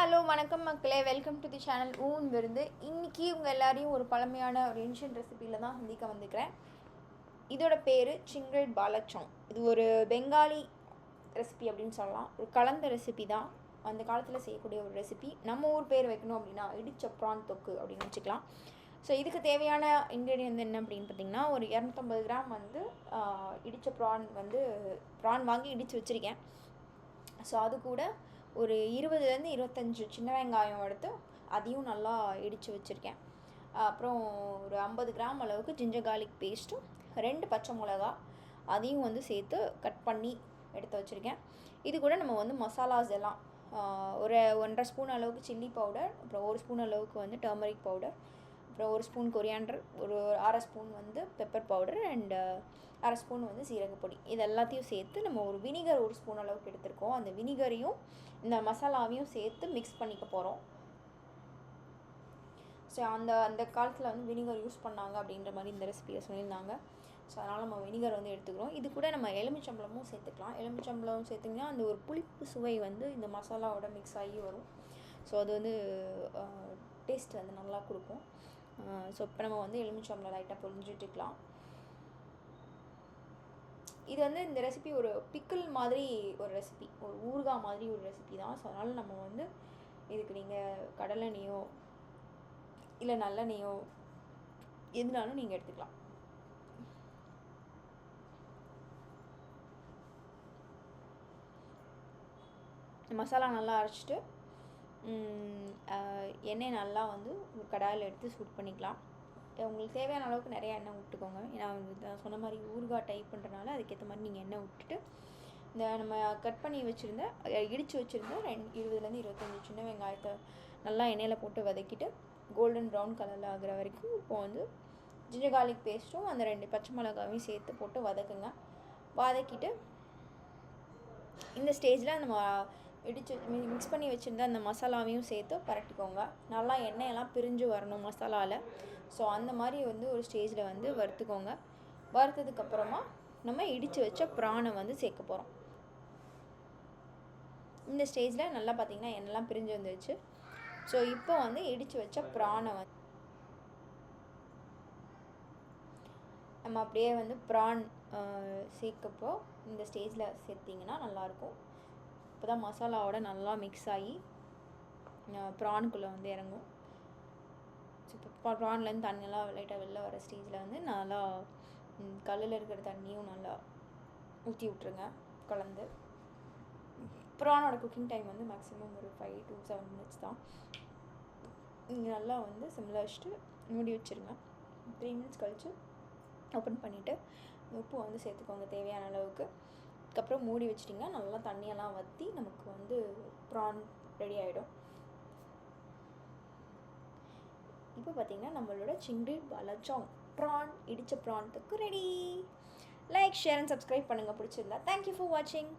Hello வணக்கம் மக்களே, welcome to the channel ஊன் விருந்து. இன்றைக்கி உங்கள் எல்லாரையும் ஒரு பழமையான ஒரு ஏன்ஷியன்ட் ரெசிபியில் தான் சந்திக்க வந்துக்கிறேன். இதோட பேர் சிங்கட் பாலச்சோங். இது ஒரு பெங்காலி ரெசிபி அப்படின்னு சொல்லலாம். ஒரு கலந்த ரெசிபி தான். அந்த காலத்தில் செய்யக்கூடிய ஒரு ரெசிபி. நம்ம ஊர் பேர் வைக்கணும் அப்படின்னா இடிச்ச ப்ரான் தொக்கு அப்படின்னு வச்சுக்கலாம். ஸோ இதுக்கு தேவையான இன்க்ரீடியன்ட் என்ன அப்படின்னு பார்த்திங்கன்னா, ஒரு 250 கிராம் இடித்த ப்ரான் வாங்கி இடித்து வச்சுருக்கேன். ஸோ அது கூட ஒரு 20லேருந்து 25 சின்ன வெங்காயம் எடுத்து அதையும் நல்லா இடித்து வச்சுருக்கேன். அப்புறம் ஒரு 50 கிராம் அளவுக்கு ஜிஞ்சர் கார்லிக் பேஸ்ட்டும் 2 பச்சை மிளகா அதையும் சேர்த்து கட் பண்ணி எடுத்து வச்சுருக்கேன். இது கூட நம்ம மசாலாஸ் எல்லாம் ஒரு 1.5 ஸ்பூன் அளவுக்கு சில்லி பவுடர், அப்புறம் 1 ஸ்பூன் அளவுக்கு டர்மரிக் பவுடர், அப்புறம் 1 ஸ்பூன் கொரியாண்டர், ஒரு 1/2 spoon pepper powder and 1/2 spoon சீரகப்பொடி. இது எல்லாத்தையும் சேர்த்து நம்ம ஒரு வினிகர் 1 ஸ்பூன் அளவுக்கு எடுத்துருக்கோம். அந்த வினிகரையும் இந்த மசாலாவையும் சேர்த்து மிக்ஸ் பண்ணிக்க போகிறோம். ஸோ அந்த காலத்தில் வினிகர் யூஸ் பண்ணாங்க அப்படின்ற மாதிரி இந்த ரெசிபியில் சொல்லியிருந்தாங்க. ஸோ அதனால் நம்ம வினிகர் எடுத்துக்கிறோம். இது கூட நம்ம எலுமிச்சம்பழமும் சேர்த்துக்கலாம். எலுமிச்சம்பழம் சேர்த்திங்கன்னா அந்த ஒரு புளிப்பு சுவை இந்த மசாலாவோட மிக்ஸ் ஆகி வரும். ஸோ அது டேஸ்ட் நல்லா கொடுக்கும். ஸோ இப்போ நம்ம எலுமிச்சம்பழம் லைட்டாக புரிஞ்சுட்டுக்கலாம். இது இந்த ரெசிபி ஒரு பிக்கிள் மாதிரி ஒரு ரெசிபி, ஒரு ஊறுகாய் மாதிரி ஒரு ரெசிபி தான். ஸோ அதனால் நம்ம இதுக்கு நீங்கள் கடலெண்ணெயோ இல்லை நல்லெண்ணெயோ எதுனாலும் நீங்கள் எடுத்துக்கலாம். மசாலா நல்லா அரைச்சிட்டு எண்ணெய் நல்லா ஒரு கடாயில் எடுத்து சூட் பண்ணிக்கலாம். உங்களுக்கு தேவையான அளவுக்கு நிறையா எண்ணெய் விட்டுக்கோங்க. ஏன்னா நான் சொன்ன மாதிரி ஊறுகாய் டைப் பண்ணுறனால அதுக்கேற்ற மாதிரி நீங்கள் எண்ணெய் விட்டுட்டு நம்ம கட் பண்ணி வச்சுருந்த இடித்து வச்சுருந்த 20லேருந்து 25 சின்ன வெங்காயத்தை நல்லா எண்ணெயில் போட்டு வதக்கிட்டு கோல்டன் ப்ரௌன் கலரில் ஆகிற வரைக்கும் இப்போது ஜிஞ்சர் கார்லிக் பேஸ்ட்டும் அந்த 2 பச்சை மிளகாவையும் சேர்த்து போட்டு வதக்குங்க. வதக்கிட்டு இந்த ஸ்டேஜில் நம்ம இடித்து மிக்ஸ் பண்ணி வச்சுருந்த அந்த மசாலாவையும் சேர்த்து பரட்டிக்கோங்க. நல்லா எண்ணெயெல்லாம் பிரிஞ்சு வரணும் மசாலாவில். ஸோ அந்த மாதிரி ஒரு ஸ்டேஜில் வறுத்துக்கோங்க. வறுத்ததுக்கப்புறமா நம்ம இடித்து வச்ச ப்ரானை சேர்க்க போகிறோம். இந்த ஸ்டேஜில் நல்லா பார்த்திங்கன்னா எண்ணெய்லாம் பிரிஞ்சு வந்துடுச்சு. ஸோ இப்போ இடித்து வச்ச ப்ரானை நம்ம அப்படியே ப்ரான் சேர்க்கப்போ இந்த ஸ்டேஜில் சேர்த்திங்கன்னா நல்லாயிருக்கும். இப்போ தான் மசாலாவோட நல்லா மிக்ஸ் ஆகி ப்ரானுக்குள்ளே இறங்கும். ஸோ இப்போ ப்ரான்லேருந்து தண்ணியெல்லாம் லைட்டாக வெளில வர ஸ்டேஜில் நல்லா கல்லில் இருக்கிற தண்ணியும் நல்லா ஊற்றி விட்ருங்க கலந்து. ப்ரானோட குக்கிங் டைம் மேக்ஸிமம் ஒரு 5 to 7 minutes தான். நீங்கள் நல்லா சிம்மில் வச்சுட்டு மூடி வச்சுருங்க. 3 minutes கழித்து ஓப்பன் பண்ணிவிட்டு உப்பு சேர்த்துக்கோங்க தேவையான அளவுக்கு. அதுக்கப்புறம் மூடி வச்சிட்டிங்கன்னா நல்லா தண்ணியெல்லாம் வற்றி நமக்கு ப்ரான் ரெடி ஆகிடும். இப்போ பார்த்திங்கன்னா நம்மளோட சிங்கட் பாலச்சோங் இடித்த ப்ரான் தொக்கு ready. Like, share and subscribe பண்ணுங்கள் பிடிச்சிருந்தா. தேங்க்யூ ஃபார் வாட்சிங்.